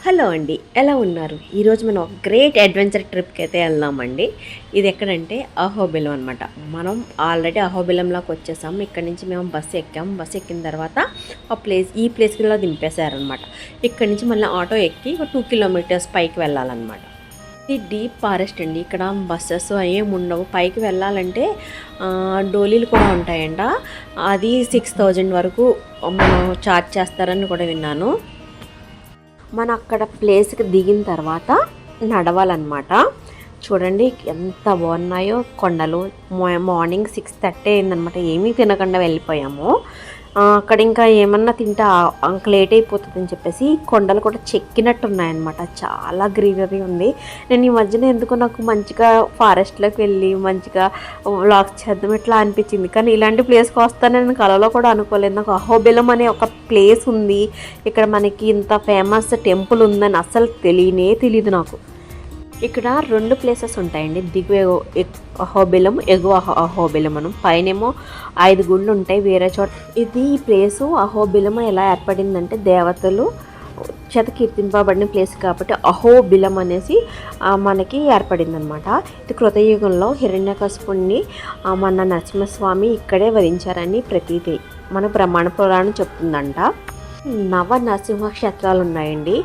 Hello అండి, ఎలా ఉన్నారు? ఈరోజు మనం ఒక గ్రేట్ అడ్వెంచర్ ట్రిప్కి అయితే వెళ్దామండి. ఇది ఎక్కడంటే అహోబిలం అనమాట. మనం ఆల్రెడీ అహోబిలంలోకి వచ్చేసాం. ఇక్కడ నుంచి మేము బస్సు ఎక్కాం. బస్సు ఎక్కిన తర్వాత ఈ ప్లేస్లో దింపేశారనమాట. ఇక్కడ నుంచి మళ్ళీ ఆటో ఎక్కి ఒక 2 కిలోమీటర్స్ పైకి వెళ్ళాలన్నమాట. ఇది డీప్ ఫారెస్ట్ అండి. ఇక్కడ బస్సెస్ ఏమి ఉండవు. పైకి వెళ్ళాలంటే డోలీలు కూడా ఉంటాయంట. అది 6,000 వరకు మనం ఛార్జ్ చేస్తారని కూడా విన్నాను. మనం అక్కడ ప్లేస్కి దిగిన తర్వాత నడవాలన్నమాట. చూడండి ఎంత బాగున్నాయో కొండలు. మార్నింగ్ 6:30 అయిందనమాట. ఏమీ తినకుండా వెళ్ళిపోయాము. అక్కడ ఇంకా ఏమన్నా తింటే లేట్ అయిపోతుందని చెప్పేసి కొండలు కూడా చెక్కినట్టు ఉన్నాయన్నమాట. చాలా గ్రీనరీ ఉంది. నేను ఈ మధ్యన ఎందుకో నాకు మంచిగా ఫారెస్ట్లోకి వెళ్ళి మంచిగా వ్లాగ్స్ చేద్దాం ఇట్లా అనిపించింది. కానీ ఇలాంటి ప్లేస్కి వస్తానని నేను కలలో కూడా అనుకోలేదు. నాకు అహోబిలం అనే ఒక ప్లేస్ ఉంది, ఇక్కడ మనకి ఇంత ఫేమస్ టెంపుల్ ఉందని అస్సలు తెలియదు నాకు. ఇక్కడ 2 ప్లేసెస్ ఉంటాయండి. దిగువ అహోబిలం, ఎగువ అహోబిలం మనం. పైనేమో 5 గుళ్ళు ఉంటాయి వేరే చోట. ఈ ప్లేసు అహోబిలం ఎలా ఏర్పడిందంటే దేవతలు చేత కీర్తింపబడిన ప్లేస్ కాబట్టి అహోబిలం అనేసి మనకి ఏర్పడిందనమాట. ఇది కృతయుగంలో హిరణ్యకశిపుణ్ణి మన నరసింహస్వామి ఇక్కడే వధించారని ప్రతీతి మన బ్రహ్మాండ పురాణం చెప్తుందంట. నరసింహ క్షేత్రాలు ఉన్నాయండి.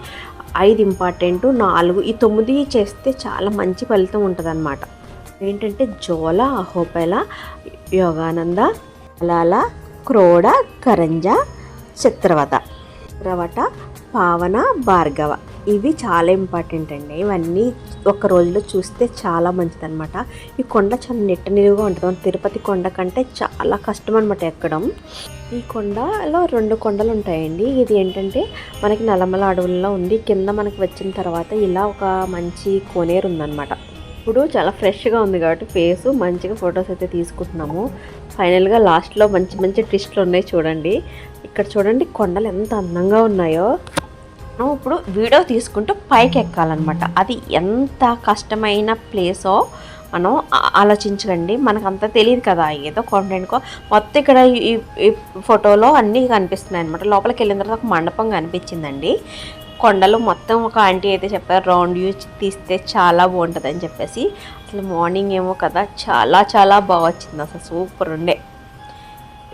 5 ఇంపార్టెంట్, 4 ఈ 9 చేస్తే చాలా మంచి ఫలితం ఉంటుంది అన్నమాట. ఏంటంటే జోల, అహోబిల, యోగానంద, అలాల, క్రోడ, కరంజ, చిత్రవత, పావన, భార్గవ. ఇవి చాలా ఇంపార్టెంట్ అండి. ఇవన్నీ ఒక రోజులో చూస్తే చాలా మంచిదన్నమాట. ఈ కొండ చాలా నిలువుగా ఉంటుంది. తిరుపతి కొండ కంటే చాలా కష్టం అనమాట ఎక్కడం. ఈ కొండలో 2 కొండలు ఉంటాయండి. ఇది ఏంటంటే మనకి నల్లమల అడవుల్లో ఉంది. కింద మనకి వచ్చిన తర్వాత ఇలా ఒక మంచి కోనేరు ఉందన్నమాట. ఇప్పుడు చాలా ఫ్రెష్గా ఉంది కాబట్టి ఫేస్ మంచిగా ఫొటోస్ అయితే తీసుకుంటున్నాము. ఫైనల్గా లాస్ట్లో మంచి ట్విస్ట్లు ఉన్నాయి చూడండి. ఇక్కడ చూడండి కొండలు ఎంత అందంగా ఉన్నాయో. ఇప్పుడు వీడియో తీసుకుంటూ పైకి ఎక్కాలన్నమాట. అది ఎంత కష్టమైన ప్లేసో మనం ఆలోచించకండి. మనకు అంత తెలియదు కదా, ఏదో కాన్ఫిడెంట్కో మొత్తం ఇక్కడ ఈ ఫోటోలో అన్నీ కనిపిస్తున్నాయి అనమాట. లోపలికి వెళ్ళిన తర్వాత ఒక మండపం కనిపించిందండి. కొండలు మొత్తం ఒక ఆంటీ అయితే చెప్పారు రౌండ్ వ్యూ తీస్తే చాలా బాగుంటుంది అని చెప్పేసి. అసలు మార్నింగ్ ఏమో కదా చాలా బాగా వచ్చింది. అసలు సూపర్ ఉండే.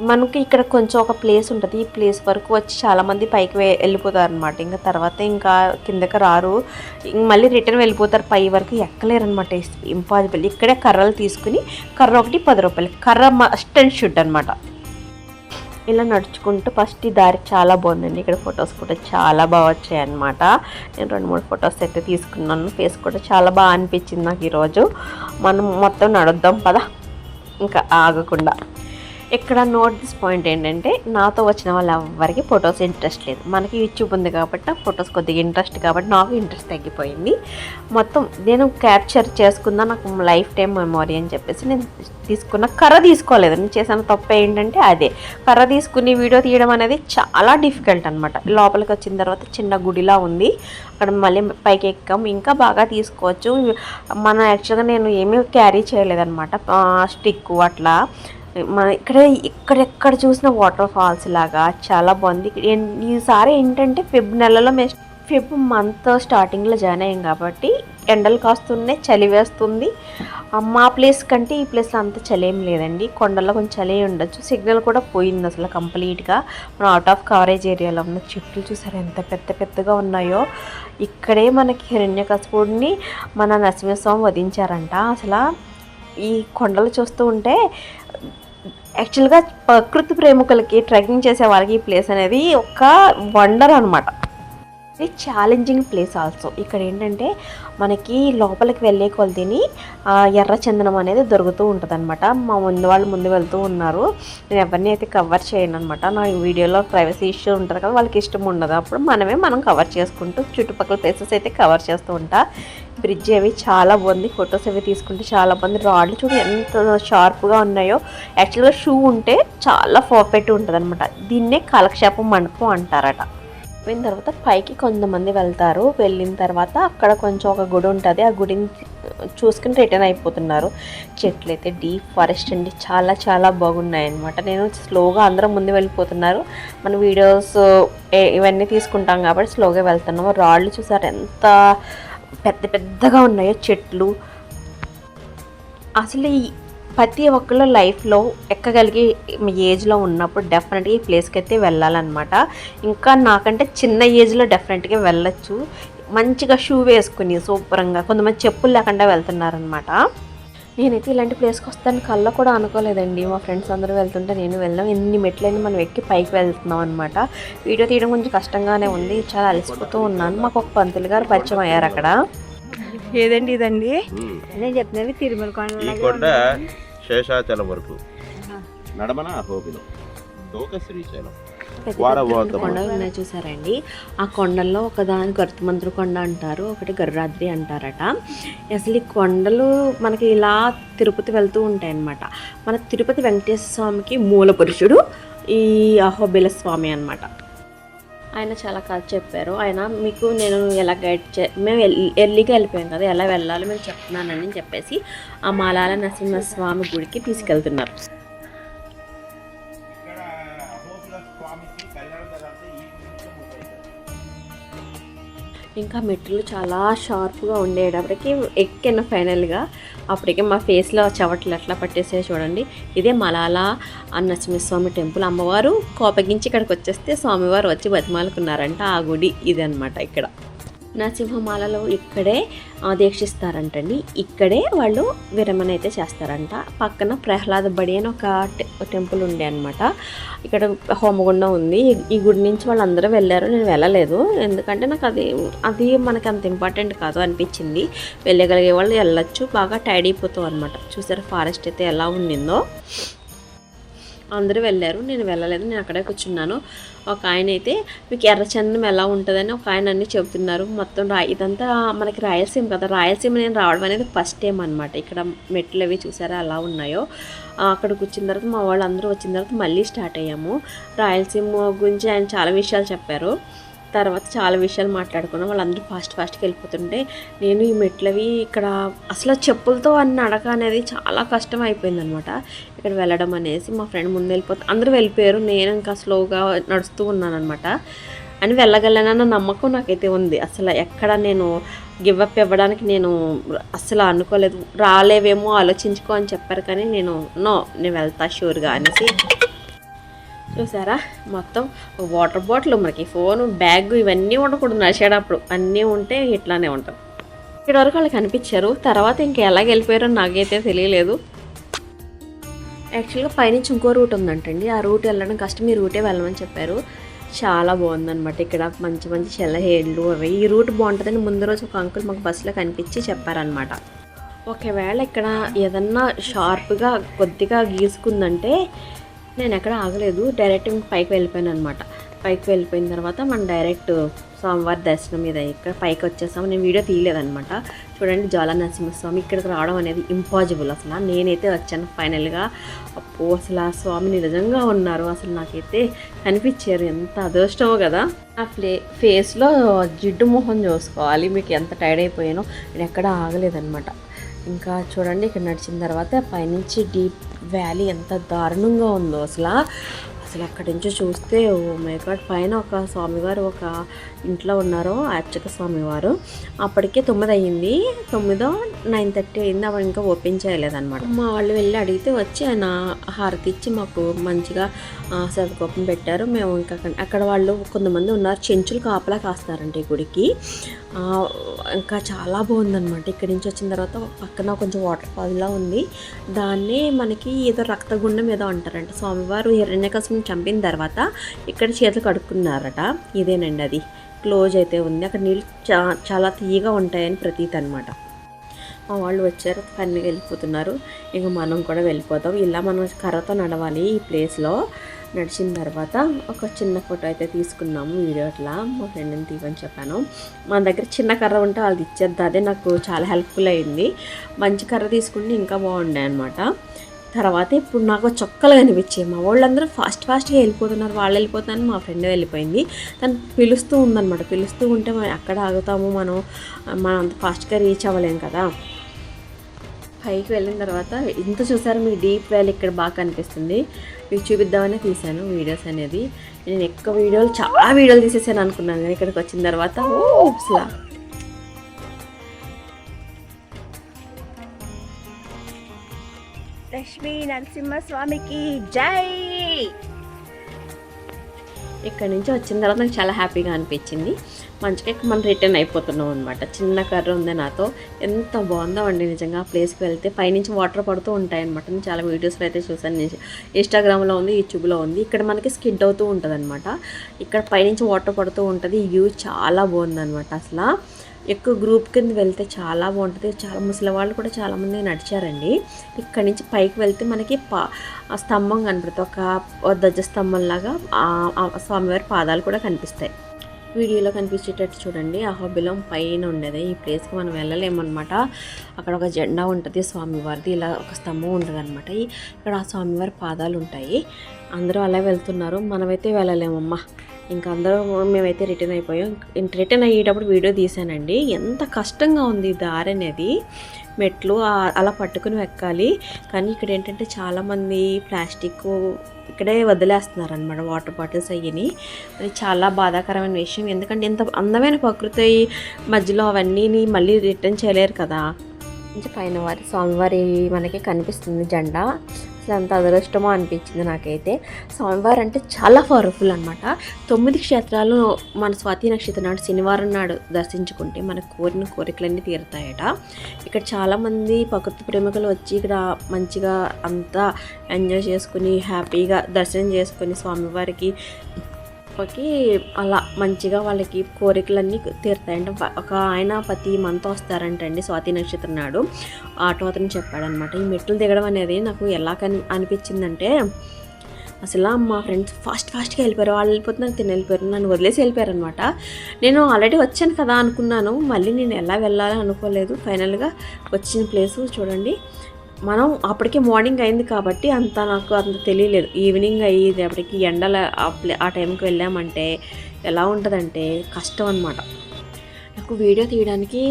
మనకి ఇక్కడ కొంచెం ఒక ప్లేస్ ఉంటుంది. ఈ ప్లేస్ వరకు వచ్చి చాలామంది పైకి వెళ్ళిపోతారు అనమాట. ఇంకా తర్వాత ఇంకా కిందకి రారు, మళ్ళీ రిటర్న్ వెళ్ళిపోతారు. పై వరకు ఎక్కలేరు అనమాట. ఇంపాసిబుల్. ఇక్కడే కర్రలు తీసుకుని కర్ర ఒకటి 10 రూపాయలు. కర్ర మస్ట్ అండ్ షుడ్ అనమాట. ఇలా నడుచుకుంటూ ఫస్ట్ ఈ దారి చాలా బాగుందండి. ఇక్కడ ఫొటోస్ కూడా చాలా బాగా వచ్చాయి అనమాట. నేను 2-3 ఫొటోస్ అయితే తీసుకున్నాను. ఫేస్ కూడా చాలా బాగా అనిపించింది నాకు ఈరోజు. మనం మొత్తం నడుద్దాం పద, ఇంకా ఆగకుండా. ఇక్కడ నోట్ దిస్ పాయింట్ ఏంటంటే నాతో వచ్చిన వాళ్ళు ఎవరికి ఫొటోస్ ఇంట్రెస్ట్ లేదు. మనకి యూట్యూబ్ ఉంది కాబట్టి ఫొటోస్ కొద్దిగా ఇంట్రెస్ట్ కాబట్టి నాకు ఇంట్రెస్ట్ తగ్గిపోయింది. మొత్తం నేను క్యాప్చర్ చేసుకున్నా నాకు లైఫ్ టైం మెమొరీ అని చెప్పేసి నేను తీసుకున్న. కర్ర తీసుకోలేదు. నేను చేసిన తప్పు ఏంటంటే అదే, కర్ర తీసుకుని వీడియో తీయడం అనేది చాలా డిఫికల్ట్ అనమాట. లోపలికి వచ్చిన తర్వాత చిన్న గుడిలా ఉంది. అక్కడ మళ్ళీ పైకి ఎక్కాం. ఇంకా బాగా తీసుకోవచ్చు. మన యాక్చువల్గా నేను ఏమీ క్యారీ చేయలేదన్నమాట. స్టిక్ అట్లా మన ఎక్కడెక్కడ చూసిన వాటర్ ఫాల్స్ లాగా చాలా బాగుంది. ఈసారి ఏంటంటే ఫెబ్ మంత్ స్టార్టింగ్లో జాయిన్ అయ్యాం కాబట్టి ఎండలు కాస్తున్నాయి, చలి వేస్తుంది. మా ప్లేస్ కంటే ఈ ప్లేస్లో అంత చలి ఏం లేదండి. కొండల్లో కొంచెం చలి ఉండొచ్చు. సిగ్నల్ కూడా పోయింది అసలు కంప్లీట్గా. మనం అవుట్ ఆఫ్ కవరేజ్ ఏరియాలో ఉన్న చెట్లు చూసారు ఎంత పెద్దగా ఉన్నాయో. ఇక్కడే మనకి హిరణ్యకశిపుడిని మన నరసింహస్వామి వధించారంట. అసలు ఈ కొండలు చూస్తూ ఉంటే యాక్చువల్గా ప్రకృతి ప్రేమికులకి, ట్రెక్కింగ్ చేసే వాళ్ళకి ఈ ప్లేస్ అనేది ఒక వండర్ అనమాట. ఇది ఛాలెంజింగ్ ప్లేస్ ఆల్సో. ఇక్కడ ఏంటంటే మనకి లోపలికి వెళ్ళే కొలదిని ఎర్ర చందనం అనేది దొరుకుతూ ఉంటుంది అనమాట. మా వాళ్ళు ముందు వెళ్తూ ఉన్నారు. నేను ఎవరిని అయితే కవర్ చేయను అనమాట. నా వీడియోలో ప్రైవసీ ఇష్యూ ఉంటుంది కదా, వాళ్ళకి ఇష్టం ఉండదు. అప్పుడు మనం కవర్ చేసుకుంటూ చుట్టుపక్కల ప్లేసెస్ అయితే కవర్ చేస్తూ ఉంటా. బ్రిడ్జ్ అవి చాలా బాగుంది. ఫొటోస్ అవి తీసుకుంటే చాలా బాగుంది. రాడ్లు చూడు ఎంత షార్ప్గా ఉన్నాయో. యాక్చువల్గా షూ ఉంటే చాలా పర్ఫెక్ట్ ఉంటుంది అనమాట. దీన్నే కాలక్షేపం మండపం అంటారట. అయిపోయిన తర్వాత పైకి కొంతమంది వెళ్తారు. వెళ్ళిన తర్వాత అక్కడ కొంచెం ఒక గుడి ఉంటుంది, ఆ గుడిని చూసుకుని రిటర్న్ అయిపోతున్నారు. చెట్లు అయితే డీప్ ఫారెస్ట్ అండి, చాలా చాలా బాగున్నాయి అనమాట. నేను స్లోగా అందరం ముందు వెళ్ళిపోతున్నారు, మన వీడియోస్ ఇవన్నీ తీసుకుంటాం కాబట్టి స్లోగా వెళ్తున్నాము. రాళ్ళు చూసారు ఎంత పెద్ద పెద్దగా ఉన్నాయో చెట్లు. అసలు ఈ ప్రతి ఒక్కళ్ళ లైఫ్లో ఎక్కగలిగి ఏజ్లో ఉన్నప్పుడు డెఫినెట్గా ఈ ప్లేస్కి అయితే వెళ్ళాలన్నమాట. ఇంకా నాకంటే చిన్న ఏజ్లో డెఫినెట్గా వెళ్ళొచ్చు. మంచిగా షూ వేసుకుని సూపరంగా, కొంతమంది చెప్పులు లేకుండా వెళ్తున్నారనమాట. నేనైతే ఇలాంటి ప్లేస్కి వస్తాను కళ్ళ కూడా అనుకోలేదండి. మా ఫ్రెండ్స్ అందరూ వెళ్తుంటే నేను వెళ్దాం, ఎన్ని మెట్లైనా మనం ఎక్కి పైకి వెళ్తున్నాం అనమాట. వీడియో తీయడం కొంచెం కష్టంగానే ఉంది, చాలా అలసిపోతూ ఉన్నాను. మాకు ఒక పంతులు గారు పరిచయం అయ్యారు అక్కడ. ఏదండి ఇదండి నేను చెప్తున్నది తిరుమల కొండ, శేషాచలం వరకు నడమన అహోబిలం శ్రీశైలం కొండలు ఉన్నాయి చూసారండి. ఆ కొండల్లో ఒకదాని గరుత్మంతుడు కొండ అంటారు, ఒకటి గరుడాద్రి అంటారట. అసలు ఈ కొండలు మనకి ఇలా తిరుపతి వెళ్తూ ఉంటాయి అన్నమాట. మన తిరుపతి వెంకటేశ్వర స్వామికి మూల పురుషుడు ఈ అహోబిల స్వామి అనమాట. ఆయన చాలా కథ చెప్పారు. ఆయన మీకు నేను ఎలా మేము ఎర్లీగా వెళ్ళిపోయాం కదా, ఎలా వెళ్ళాలో మేము చెప్తున్నానని చెప్పేసి ఆ మాలాల నరసింహస్వామి గుడికి తీసుకెళ్తున్నారు. ఇంకా మెట్లు చాలా షార్ప్గా ఉండేటప్పటికి ఎక్కిన ఫైనల్గా. అప్పటికే మా ఫేస్లో చెవట్లు ఎట్లా పట్టేసే చూడండి. ఇదే మలాల నరసింహస్వామి టెంపుల్. అమ్మవారు కోపగించి ఇక్కడికి వచ్చేస్తే స్వామివారు వచ్చి బతిమాలుకున్నారంట. ఆ గుడి ఇది అనమాట. ఇక్కడ నరసింహమాలలో ఇక్కడే దీక్షిస్తారంటండి. ఇక్కడే వాళ్ళు విరమణ అయితే చేస్తారంట. పక్కన ప్రహ్లాద బడి అని ఒక టెంపుల్ ఉండే అనమాట. ఇక్కడ హోమగుండం ఉంది. ఈ గుడి నుంచి వాళ్ళందరూ వెళ్ళారు, నేను వెళ్ళలేదు. ఎందుకంటే నాకు అది మనకి అంత ఇంపార్టెంట్ కాదు అనిపించింది. వెళ్ళగలిగే వాళ్ళు వెళ్ళొచ్చు, బాగా టైడ్ అయిపోతాం అనమాట. చూసారు ఫారెస్ట్ అయితే ఎలా ఉండిందో. అందరూ వెళ్ళారు, నేను వెళ్ళలేదు, నేను అక్కడే కూర్చున్నాను. ఒక ఆయన అయితే మీకు ఎర్రచందనం ఎలా ఉంటుందని ఒక ఆయన అన్నీ చెబుతున్నారు. మొత్తం ఇదంతా మనకి రాయలసీమ కదా, రాయలసీమ నేను రావడం అనేది ఫస్ట్ టైం అనమాట. ఇక్కడ మెట్లు అవి చూసారా ఎలా ఉన్నాయో. అక్కడ కూర్చున్న తర్వాత మా వాళ్ళు అందరూ వచ్చిన తర్వాత మళ్ళీ స్టార్ట్ అయ్యాము. రాయలసీమ గురించి ఆయన చాలా విషయాలు చెప్పారు. తర్వాత చాలా విషయాలు మాట్లాడుకున్నాం. వాళ్ళందరూ ఫాస్ట్గా వెళ్ళిపోతుంటే నేను ఈ మెట్లవి ఇక్కడ అసలు చెప్పులతో అన్ని నడక అనేది చాలా కష్టం అయిపోయింది అనమాట. ఇక్కడ వెళ్ళడం అనేసి మా ఫ్రెండ్ ముందు అందరూ వెళ్ళిపోయారు, నేను ఇంకా స్లోగా నడుస్తూ ఉన్నాను అనమాట. అని వెళ్ళగలనన్న నమ్మకం నాకైతే ఉంది. అసలు ఎక్కడ నేను గివప్ ఇవ్వడానికి నేను అసలు అనుకోలేదు. రాలేవేమో ఆలోచించుకో అని చెప్పారు, కానీ నేను వెళ్తా షూర్గా అనేసి. చూసారా మొత్తం వాటర్ బాటిల్, మనకి ఫోన్, బ్యాగ్ ఇవన్నీ ఉండకూడదు నడిచేటప్పుడు. అన్నీ ఉంటే ఇట్లానే ఉంటాం. ఇక్కడ వరకు వాళ్ళకి కనిపించారు. తర్వాత ఇంకా ఎలాగ వెళ్ళిపోయారో నాకైతే తెలియలేదు. యాక్చువల్గా పైనుంచి ఇంకో రూట్ ఉందంటండి. ఆ రూట్ వెళ్ళడం కష్టం, ఈ రూటే వెళ్ళమని చెప్పారు. చాలా బాగుందనమాట. ఇక్కడ మంచి మంచి చెల్లహేళ్ళు అవి. ఈ రూట్ బాగుంటుందని ముందు రోజు ఒక అంకుల్ మాకు బస్సులో కనిపించి చెప్పారనమాట. ఒకవేళ ఇక్కడ ఏదన్నా షార్ప్గా కొద్దిగా గీసుకుందంటే నేను ఎక్కడ ఆగలేదు, డైరెక్ట్ పైకి వెళ్ళిపోయాను అనమాట. పైకి వెళ్ళిపోయిన తర్వాత మనం డైరెక్ట్ స్వామివారి దర్శనం మీద ఇక్కడ పైకి వచ్చేసాము. నేను వీడియో తీయలేదనమాట. చూడండి జ్వాలా నరసింహస్వామి ఇక్కడికి రావడం అనేది ఇంపాసిబుల్. అసలు నేనైతే వచ్చాను ఫైనల్గా. అప్పో అసలు ఆ స్వామిని నిజంగా ఉన్నారు, అసలు నాకైతే కనిపించారు. ఎంత అదృష్టమో కదా. ఆ ఫేస్లో జిడ్డు మొహం చూసుకోవాలి, మీకు ఎంత టైర్డ్ అయిపోయానో. నేను ఎక్కడ ఆగలేదనమాట. ఇంకా చూడండి ఇక్కడ నడిచిన తర్వాత పైనుంచి డీప్ వ్యాలీ ఎంత దారుణంగా ఉందో అసలు అక్కడి నుంచి చూస్తే ఓ మై గాడ్. పైన ఒక స్వామివారు ఒక ఇంట్లో ఉన్నారు, అర్చక స్వామివారు. అప్పటికే 9 అయ్యింది, 9:30 అయింది. అప్పుడు ఇంకా ఓపెన్ చేయలేదన్నమాట. మా వాళ్ళు వెళ్ళి అడిగితే వచ్చి ఆయన హారతి ఇచ్చి మాకు మంచిగా సదుకోపం పెట్టారు. మేము ఇంకా అక్కడ వాళ్ళు కొంతమంది ఉన్నారు, చెంచులు కాపలా కాస్తారంటే ఈ గుడికి. ఇంకా చాలా బాగుందన్నమాట. ఇక్కడి నుంచి వచ్చిన తర్వాత పక్కన కొంచెం వాటర్ ఫాల్లా ఉంది. దాన్నే మనకి ఏదో రక్తగుండం ఏదో అంటారంట. స్వామివారు హిరణ్యకశిపుని చంపిన తర్వాత ఇక్కడ చేతులు కడుక్కున్నారట. ఇదేనండి అది, క్లోజ్ అయితే ఉంది. అక్కడ నీళ్ళు చాలా తీయగా ఉంటాయని ప్రతీతి అనమాట. మా వాళ్ళు వచ్చారు, ఫన్నీగా వెళ్ళిపోతున్నారు. ఇంకా మనం కూడా వెళ్ళిపోతాం. ఇలా మనం కర్రతో నడవాలి ఈ ప్లేస్లో. నడిచిన తర్వాత ఒక చిన్న ఫోటో అయితే తీసుకున్నాము వీడియో. అట్లా మా ఫ్రెండ్ని తీయమని చెప్పాను. మన దగ్గర చిన్న కర్ర ఉంటే వాళ్ళది ఇచ్చేది, అదే నాకు చాలా హెల్ప్ఫుల్ అయింది. మంచి కర్ర తీసుకుంటే ఇంకా బాగుండే అనమాట. తర్వాత ఇప్పుడు నాకు చొక్కలు కనిపించాయి. మా వాళ్ళందరూ ఫాస్ట్గా వెళ్ళిపోతున్నారు, వాళ్ళు వెళ్ళిపోతాను, మా ఫ్రెండ్ వెళ్ళిపోయింది. తను పిలుస్తూ ఉందన్నమాట. పిలుస్తూ ఉంటే మనం ఎక్కడ ఆగుతాము, మనం అంత ఫాస్ట్గా రీచ్ అవ్వలేము కదా. పైకి వెళ్ళిన తర్వాత ఇంత చూసారు, మీకు డీప్ వ్యాలీ ఇక్కడ బాగా కనిపిస్తుంది. మీకు చూపిద్దామనే తీశాను వీడియోస్ అనేది. నేను ఎక్కువ చాలా వీడియోలు తీసేసాను అనుకున్నాను, కానీ ఇక్కడికి వచ్చిన తర్వాత అసలు లక్ష్మీ నరసింహస్వామికి జై. ఇక్కడ నుంచి వచ్చిన తర్వాత నాకు చాలా హ్యాపీగా అనిపించింది. మంచిగా మనం రిటర్న్ అయిపోతున్నాం అనమాట. చిన్న కర్ర ఉంది నాతో, ఎంత బాగుందో అండి నిజంగా. ఆ ప్లేస్కి వెళ్తే పైనుంచి వాటర్ పడుతూ ఉంటాయి అనమాట. నేను చాలా వీడియోస్లో అయితే చూసాను, నేను ఇన్స్టాగ్రామ్లో ఉంది, యూట్యూబ్లో ఉంది. ఇక్కడ మనకి స్కిడ్ అవుతూ ఉంటుంది అనమాట. ఇక్కడ పైనుంచి వాటర్ పడుతూ ఉంటుంది. వ్యూ చాలా బాగుందన్నమాట. అసలు ఎక్కువ గ్రూప్ కింద వెళ్తే చాలా బాగుంటుంది. చాలా ముసలి వాళ్ళు కూడా చాలామంది నడిచారండి. ఇక్కడ నుంచి పైకి వెళ్తే మనకి స్తంభం కనపడుతుంది, ఒక ధ్వజ స్తంభంలాగా స్వామివారి పాదాలు కూడా కనిపిస్తాయి. వీడియోలో కనిపించేటట్టు చూడండి, అహోబిలం పైన ఉండేది. ఈ ప్లేస్కి మనం వెళ్ళలేమన్నమాట. అక్కడ ఒక జెండా ఉంటుంది స్వామివారిది, ఇలా ఒక స్తంభం ఉంటుంది అనమాట. ఇక్కడ ఆ స్వామివారి పాదాలు ఉంటాయి. అందరూ అలా వెళ్తున్నారు, మనమైతే వెళ్ళలేమమ్మా. ఇంకా అందరూ మేమైతే రిటర్న్ అయిపోయాం. రిటర్న్ అయ్యేటప్పుడు వీడియో తీసానండి. ఎంత కష్టంగా ఉంది దారి అనేది, మెట్లు అలా పట్టుకుని ఎక్కాలి. కానీ ఇక్కడ ఏంటంటే చాలామంది ప్లాస్టిక్ ఇక్కడే వదిలేస్తున్నారు అనమాట, వాటర్ బాటిల్స్ అయ్యని. అది చాలా బాధాకరమైన విషయం. ఎందుకంటే ఇంత అందమైన ప్రకృతి మధ్యలో అవన్నీ మళ్ళీ రిటర్న్ చేయలేరు కదా. నుంచి పైన స్వామివారి మనకి కనిపిస్తుంది జెండా. అసలు అంత అదృష్టమో అనిపించింది నాకైతే. స్వామివారు అంటే చాలా పవర్ఫుల్ అనమాట. 9 క్షేత్రాలు మన స్వాతి నక్షత్రం నాడు శనివారం నాడు దర్శించుకుంటే మనకు కోరిన కోరికలన్నీ తీరుతాయట. ఇక్కడ చాలామంది ప్రకృతి ప్రేమికులు వచ్చి ఇక్కడ మంచిగా అంతా ఎంజాయ్ చేసుకుని హ్యాపీగా దర్శనం చేసుకుని స్వామివారికి అలా మంచిగా వాళ్ళకి కోరికలన్నీ తీరుతాయంట. ఒక ఆయన ప్రతి మంత్ వస్తారంటండి స్వాతి నక్షత్రం నాడు. ఆటో అతను చెప్పాడనమాట. ఈ మెట్లు దిగడం అనేది నాకు ఎలా అనిపించిందంటే, అసలు మా ఫ్రెండ్స్ ఫాస్ట్గా వెళ్ళిపోయారు. వాళ్ళు వెళ్ళిపోతున్నారు, తిని వెళ్ళిపోయారు, నన్ను వదిలేసి వెళ్ళిపోయారు అనమాట. నేను ఆల్రెడీ వచ్చాను కదా అనుకున్నాను, మళ్ళీ నేను ఎలా వెళ్ళాలని అనుకోలేదు. ఫైనల్గా వచ్చిన ప్లేసు చూడండి. మనం అప్పటికే మార్నింగ్ అయింది కాబట్టి నాకు అంత తెలియలేదు. ఈవినింగ్ అయ్యేది అప్పటికి ఎండల ఆ టైంకి వెళ్ళామంటే ఎలా ఉంటుందంటే కష్టం అనమాట. నాకు వీడియో తీయడానికి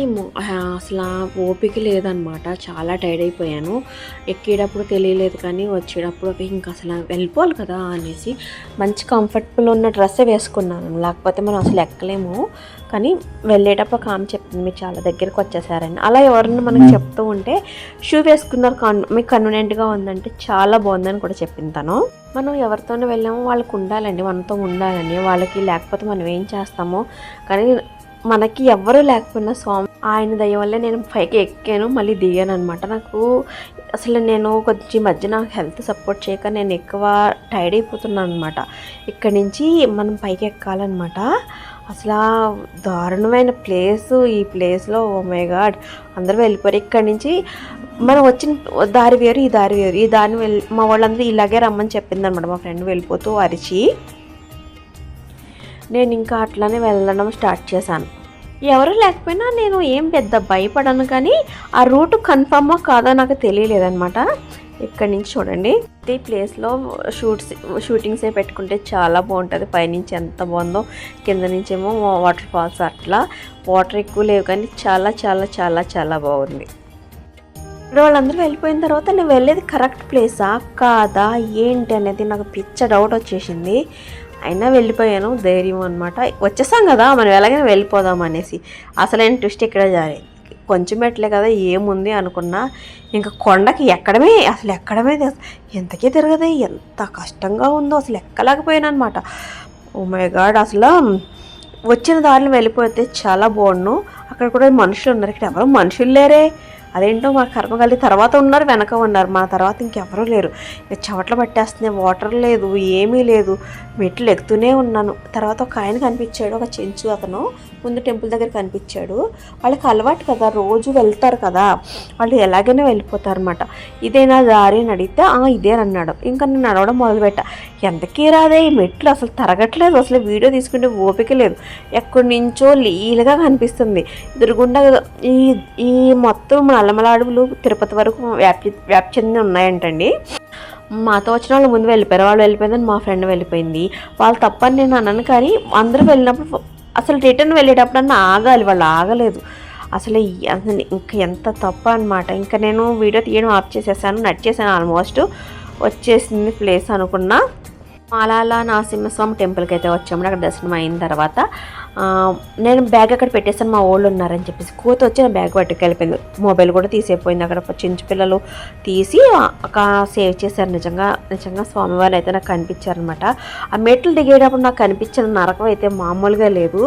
అసలు ఓపిక లేదనమాట. చాలా టైర్డ్ అయిపోయాను. ఎక్కేటప్పుడు తెలియలేదు, కానీ వచ్చేటప్పుడు ఇంకా అసలు వెళ్ళిపోవాలి కదా అనేసి మంచి కంఫర్టబుల్ ఉన్న డ్రెస్సే వేసుకున్నాను. లేకపోతే మనం అసలు ఎక్కలేము. కానీ వెళ్ళేటప్పుడు ఆమె చెప్తుంది, మీరు చాలా దగ్గరికి వచ్చేసారని. అలా ఎవరన్నా మనకు చెప్తూ ఉంటే షూ వేసుకున్నారు, మీకు కన్వీనియంట్గా ఉందంటే చాలా బాగుందని కూడా చెప్పింది తను. మనం ఎవరితోనే వెళ్ళామో వాళ్ళకి ఉండాలండి, మనతో ఉండాలని. వాళ్ళకి లేకపోతే మనం ఏం చేస్తామో. కానీ మనకి ఎవ్వరూ లేకపోయినా స్వామి ఆయన దయ వల్లే నేను పైకి ఎక్కాను, మళ్ళీ దిగాను అనమాట. నాకు అసలు నేను కొంచెం మధ్య నాకు హెల్త్ సపోర్ట్ చేయక నేను ఎక్కువ టైర్డ్ అయిపోతున్నాను అనమాట. ఇక్కడి నుంచి మనం పైకి ఎక్కాలన్నమాట. అసలు దారుణమైన ప్లేసు. ఈ ప్లేస్లో ఓ మై గాడ్ అందరూ వెళ్ళిపోయారు. ఇక్కడి నుంచి మనం వచ్చిన దారి వేరు, ఈ దారి వేరు. ఈ దారిని మా వాళ్ళందరూ ఇలాగే రమ్మని చెప్పింది అనమాట. మా ఫ్రెండ్ వెళ్ళిపోతూ అరిచి, నేను ఇంకా అట్లానే వెళ్ళడం స్టార్ట్ చేశాను. ఎవరు లేకపోయినా నేను ఏం పెద్ద భయపడను, కానీ ఆ రూట్ కన్ఫర్మో కాదో నాకు తెలియలేదన్నమాట. ఇక్కడి నుంచి చూడండి, ఈ ప్లేస్లో షూటింగ్సే పెట్టుకుంటే చాలా బాగుంటుంది. పైనుంచి ఎంత బాగుందో, కింద నుంచేమో వాటర్ ఫాల్స్. అట్లా వాటర్ ఎక్కువ లేవు, కానీ చాలా చాలా చాలా చాలా బాగుంది. ఇప్పుడు వాళ్ళందరూ వెళ్ళిపోయిన తర్వాత నేను వెళ్ళేది కరెక్ట్ ప్లేసా కాదా ఏంటి అనేది నాకు పిచ్చ డౌట్ వచ్చేసింది. అయినా వెళ్ళిపోయాను, ధైర్యం అనమాట. వచ్చేసాం కదా, మనం ఎలాగైనా వెళ్ళిపోదాం అనేసి. అసలైన ట్విస్ట్ ఇక్కడ జారీ. కొంచెం మెట్లే కదా ఏముంది అనుకున్నా, ఇంకా కొండకి ఎక్కడమే ఎంతకీ తిరగదే. ఎంత కష్టంగా ఉందో అసలు ఎక్కలేకపోయాను అనమాట. ఓ మై గాడ్, అసలు వచ్చిన దారిలో వెళ్ళిపోతే చాలా బాగుండు. అక్కడ కూడా మనుషులు ఉన్నారు, ఇక్కడ ఎవరు మనుషులు లేరే. అదేంటో మా కర్మ కలిగి తర్వాత ఉన్నారు, వెనక ఉన్నారు. మా తర్వాత ఇంకెవరూ లేరు. ఇక చెవట్లు పట్టేస్తున్నాయి, వాటర్ లేదు, ఏమీ లేదు. మెట్లు ఎక్కుతూనే ఉన్నాను. తర్వాత ఒక ఆయన కనిపించాడు, ఒక చెంచు అతను ముందు టెంపుల్ దగ్గర కనిపించాడు. వాళ్ళకి అలవాటు కదా, రోజు వెళ్తారు కదా, వాళ్ళు ఎలాగైనా వెళ్ళిపోతారు అనమాట. ఇదేనా దారి అని అడిగితే ఇదేనన్నాడు. ఇంకా నేను నడవడం మొదలుపెట్టా. ఎంతకీ రాదే, ఈ మెట్లు అసలు తరగట్లేదు. అసలు వీడియో తీసుకుంటే ఓపిక లేదు. ఎక్కడి నుంచో లీలుగా కనిపిస్తుంది ఎదురుగుండా. ఈ మొత్తం నల్లమల అడవులు తిరుపతి వరకు వ్యాప్తి చెంది ఉన్నాయంటండి. మాతో వచ్చిన వాళ్ళు ముందు వెళ్ళిపోయారు, వాళ్ళు వెళ్ళిపోయిందని మా ఫ్రెండ్ వెళ్ళిపోయింది. వాళ్ళు తప్పని నేను అన్నాను, కానీ అందరూ వెళ్ళినప్పుడు అసలు రిటర్న్ వెళ్ళేటప్పుడన్నా ఆగాలి, వాళ్ళు ఆగలేదు. అసలు ఇంకా ఎంత తప్ప అనమాట. ఇంకా నేను వీడియో తీయడం ఆఫ్ చేసేసాను, నడిచేసాను, ఆల్మోస్ట్ వచ్చేసింది ప్లేస్ అనుకున్నా. మాలాల నరసింహస్వామి టెంపుల్కి అయితే వచ్చాము. అక్కడ దర్శనం అయిన తర్వాత నేను బ్యాగ్ అక్కడ పెట్టేసాను, మా వాళ్ళు ఉన్నారని చెప్పేసి కూత వచ్చి నా బ్యాగ్ పట్టుకెళ్ళిపోయింది. మొబైల్ కూడా తీసేపోయింది. అక్కడ చిన్న పిల్లలు తీసి సేవ్ చేశారు. నిజంగా స్వామివారు అయితే నాకు కనిపించారనమాట. ఆ మెట్లు దిగేటప్పుడు నాకు కనిపించిన నరకం అయితే మామూలుగా లేదు.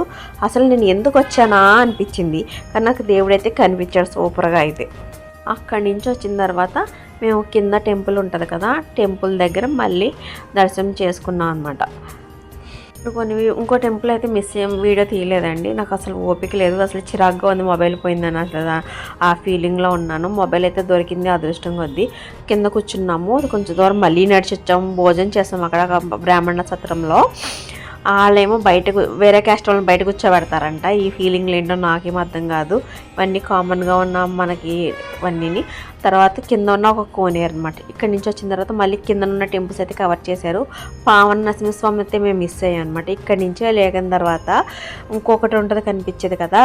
అసలు నేను ఎందుకు వచ్చానా అనిపించింది, కానీ నాకు దేవుడైతే కనిపించాడు సూపర్గా. అయితే అక్కడి నుంచి వచ్చిన తర్వాత మేము కింద టెంపుల్ ఉంటుంది కదా, టెంపుల్ దగ్గర మళ్ళీ దర్శనం చేసుకున్నాం అనమాట. ఇంకో టెంపుల్ అయితే వీడియో తీయలేదండి, నాకు అసలు ఓపిక లేదు. అసలు చిరాగ్గా ఉంది, మొబైల్ పోయిందని అసలు ఆ ఫీలింగ్లో ఉన్నాను. మొబైల్ అయితే దొరికింది అదృష్టం కొద్దీ. కింద కూర్చున్నాము, కొంచెం దూరం మళ్ళీ నడిచి వచ్చాము, భోజనం చేస్తాము అక్కడ బ్రాహ్మణ సత్రంలో. వాళ్ళేమో బయటకు వేరే క్యాస్ట్ వాళ్ళని బయట కూర్చోబెడతారంట. ఈ ఫీలింగ్లు ఏంటో నాకేం అర్థం కాదు. ఇవన్నీ కామన్గా ఉన్న మనకి ఇవన్నీ. తర్వాత కింద ఉన్న ఒక కోనేరు అనమాట. ఇక్కడి నుంచి వచ్చిన తర్వాత మళ్ళీ కింద ఉన్న టెంపుల్స్ అయితే కవర్ చేశారు. పావన నరసింహస్వామి అయితే మేము మిస్ అయ్యాం అనమాట. ఇక్కడి నుంచే లేకిన తర్వాత ఇంకొకటి ఉంటుంది కనిపించేది కదా,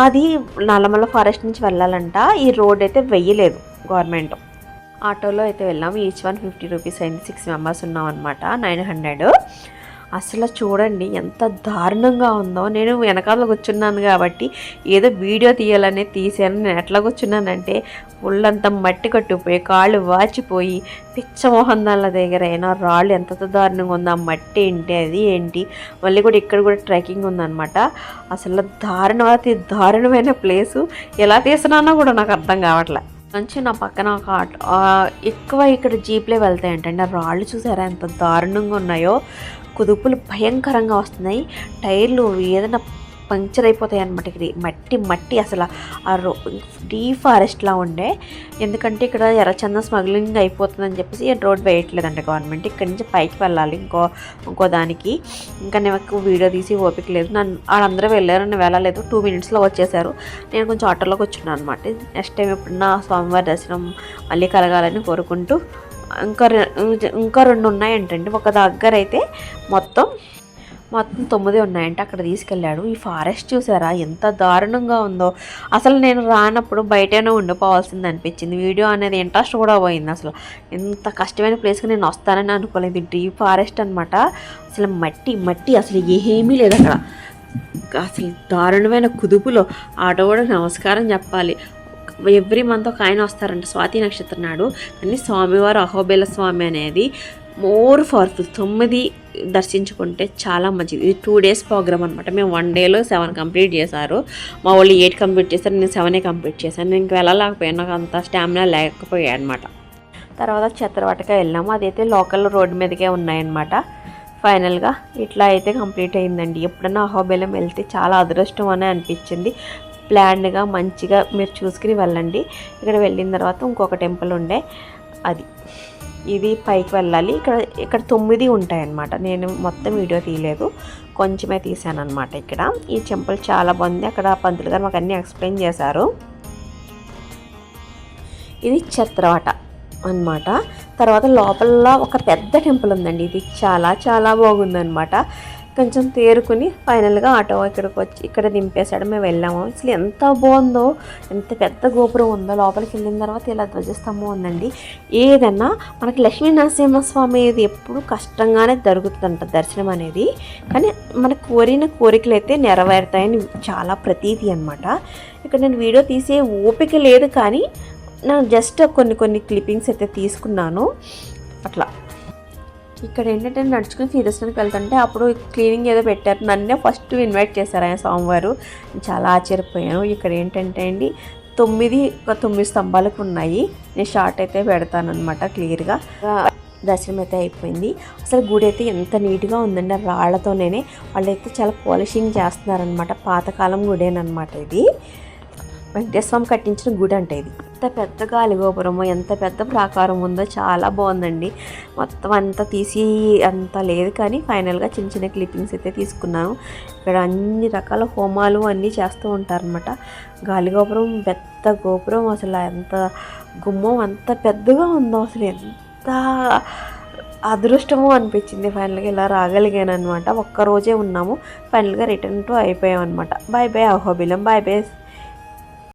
అది నల్లమల ఫారెస్ట్ నుంచి వెళ్ళాలంట. ఈ రోడ్ అయితే వెయ్యలేదు గవర్నమెంట్. ఆటోలో అయితే వెళ్ళాము. ఈచ్ 150 రూపీస్ అయింది. 6 మెంబర్స్ ఉన్నాం అనమాట. 900. అసలు చూడండి ఎంత దారుణంగా ఉందో. నేను వెనకాల కూర్చున్నాను కాబట్టి ఏదో వీడియో తీయాలనే తీసాను. నేను ఎట్లా కూర్చున్నానంటే ఒళ్ళంతా మట్టి కట్టుకుపోయి, కాళ్ళు వాచిపోయి, పిచ్చమోహన్ దాళ్ళ దగ్గర అయినా రాళ్ళు ఎంత దారుణంగా ఉందో. ఆ మట్టి ఏంటి, అది ఏంటి, మళ్ళీ కూడా ఇక్కడ కూడా ట్రెక్కింగ్ ఉందన్నమాట. అసలు దారుణమైన ప్లేసు. ఎలా తీసినానో కూడా నాకు అర్థం కావట్లే. మంచి నా పక్కన ఒక ఎక్కువ ఇక్కడ జీప్లే వెళ్తాయంటండి. ఆ రాళ్ళు చూసారా ఎంత దారుణంగా ఉన్నాయో. కుదుపులు భయంకరంగా వస్తున్నాయి. టైర్లు ఏదైనా పంక్చర్ అయిపోతాయి అనమాట. ఇక్కడ మట్టి అసలు ఆ డీ ఫారెస్ట్లా ఉండే. ఎందుకంటే ఇక్కడ ఎర్రచందనం స్మగ్లింగ్ అయిపోతుందని చెప్పేసి రోడ్ వేయట్లేదంట గవర్నమెంట్. ఇక్కడి నుంచి పైకి వెళ్ళాలి ఇంకో దానికి. ఇంకా నాకు వీడియో తీసి ఓపిక లేదు. వాళ్ళందరూ వెళ్ళారు, నేను వెళ్ళలేదు. 2 minutesలో వచ్చేసారు. నేను కొంచెం ఆటోలోకి వచ్చున్నాను అనమాట. నెక్స్ట్ టైం ఎప్పుడన్నా స్వామివారి దర్శనం మళ్ళీ కలగాలని కోరుకుంటూ. ఇంకా 2 ఉన్నాయంటండి. ఒక దగ్గర అయితే మొత్తం 9 ఉన్నాయంటే అక్కడ తీసుకెళ్ళాడు. ఈ ఫారెస్ట్ చూసారా ఎంత దారుణంగా ఉందో. అసలు నేను రానప్పుడు బయటనే ఉండిపోవాల్సింది అనిపించింది. వీడియో అనేది ఇంట్రెస్ట్ కూడా పోయింది. అసలు ఎంత కష్టమైన ప్లేస్కి నేను వస్తానని అనుకోలేదు. డీప్ ఫారెస్ట్ అనమాట. అసలు మట్టి అసలు ఏమీ లేదు అక్కడ. అసలు దారుణమైన కుదుపులో ఆటో కూడా నమస్కారం చెప్పాలి. ఎవ్రీ మంత్ ఒక ఆయన వస్తారంట స్వాతి నక్షత్రం నాడు. కానీ స్వామివారు అహోబిల స్వామి అనేది మోర్ పవర్ఫుల్. 9 దర్శించుకుంటే చాలా మంచిది. ఇది 2 days ప్రోగ్రామ్ అనమాట. మేము 1 dayలో 7 కంప్లీట్ చేశారు. మా వాళ్ళు 8 కంప్లీట్ చేశారు, నేను 7 కంప్లీట్ చేశాను. నేను ఇంక వెళ్ళలేకపోయాను, నాకు అంత స్టామినా లేకపోయాయి అనమాట. తర్వాత ఛత్రవటక వెళ్ళాము. అదైతే లోకల్ రోడ్డు మీదకే ఉన్నాయన్నమాట. ఫైనల్గా ఇట్లా అయితే కంప్లీట్ అయిందండి. ఎప్పుడన్నా అహోబిలం వెళ్తే చాలా అదృష్టం అని అనిపించింది. ప్లాన్డ్గా మంచిగా మీరు చూసుకుని వెళ్ళండి. ఇక్కడ వెళ్ళిన తర్వాత ఇంకొక టెంపుల్ ఉండే, ఇది పైకి వెళ్ళాలి. ఇక్కడ 9 ఉంటాయన్నమాట. నేను మొత్తం వీడియో తీయలేదు, కొంచెమే తీసాను అనమాట. ఇక్కడ ఈ టెంపుల్ చాలా బాగుంది. అక్కడ పంతులు గారు మాకు అన్నీ ఎక్స్ప్లెయిన్ చేశారు. ఇది ఛత్రవట అన్నమాట. తర్వాత లోపల ఒక పెద్ద టెంపుల్ ఉందండి. ఇది చాలా బాగుందన్నమాట. కొంచెం తేరుకుని ఫైనల్గా ఆటో ఇక్కడికి వచ్చి ఇక్కడ దింపేశాడు. మేము వెళ్ళాము. అసలు ఎంత బాగుందో, ఎంత పెద్ద గోపురం ఉందో. లోపలికి వెళ్ళిన తర్వాత ఇలా ధ్వజస్తంభం ఉందండి. ఏదన్నా మనకి లక్ష్మీ నరసింహస్వామి ఇది ఎప్పుడు కష్టంగానే జరుగుతుందంట దర్శనం అనేది. కానీ మనకు కోరికలు అయితే నెరవేరుతాయని చాలా ప్రతీతి అనమాట. ఇక్కడ నేను వీడియో తీసే ఓపిక లేదు, కానీ నేను జస్ట్ కొన్ని క్లిప్పింగ్స్ అయితే తీసుకున్నాను అట్లా. ఇక్కడ ఏంటంటే నడుచుకుని శ్రీదర్శనానికి వెళ్తుంటే అప్పుడు క్లీనింగ్ ఏదో పెట్టారు. నన్నే ఫస్ట్ ఇన్వైట్ చేశారు ఆయన స్వామివారు. చాలా ఆశ్చర్యపోయాను. ఇక్కడ ఏంటంటే అండి 9 స్తంభాలకు ఉన్నాయి. నేను షార్ట్ అయితే పెడతాను అనమాట క్లియర్గా. దర్శనం అయితే అయిపోయింది. అసలు గుడి అయితే ఎంత నీట్గా ఉందండి. రాళ్లతోనే వాళ్ళైతే చాలా పాలిషింగ్ చేస్తున్నారనమాట. పాతకాలం గుడేనమాట ఇది. వెంకటేశ్వర స్వామి కట్టించిన గుడి అంటే ఇది. ఎంత పెద్ద గాలిగోపురము, ఎంత పెద్ద ప్రాకారం ఉందో, చాలా బాగుందండి. మొత్తం అంతా తీసి అంత లేదు కానీ ఫైనల్గా చిన్న చిన్న క్లిప్పింగ్స్ అయితే తీసుకున్నాను. ఇక్కడ అన్ని రకాల హోమాలు అన్నీ చేస్తూ ఉంటారనమాట. గాలిగోపురం పెద్ద గోపురం, అసలు ఎంత గుమ్మం అంత పెద్దగా ఉందో, అసలు ఎంత అదృష్టము అనిపించింది. ఫైనల్గా ఇలా రాగలిగాను అనమాట. ఒక్కరోజే ఉన్నాము, ఫైనల్గా రిటర్న్ టు అయిపోయాం అనమాట. Bye bye Ahobilam, bye bye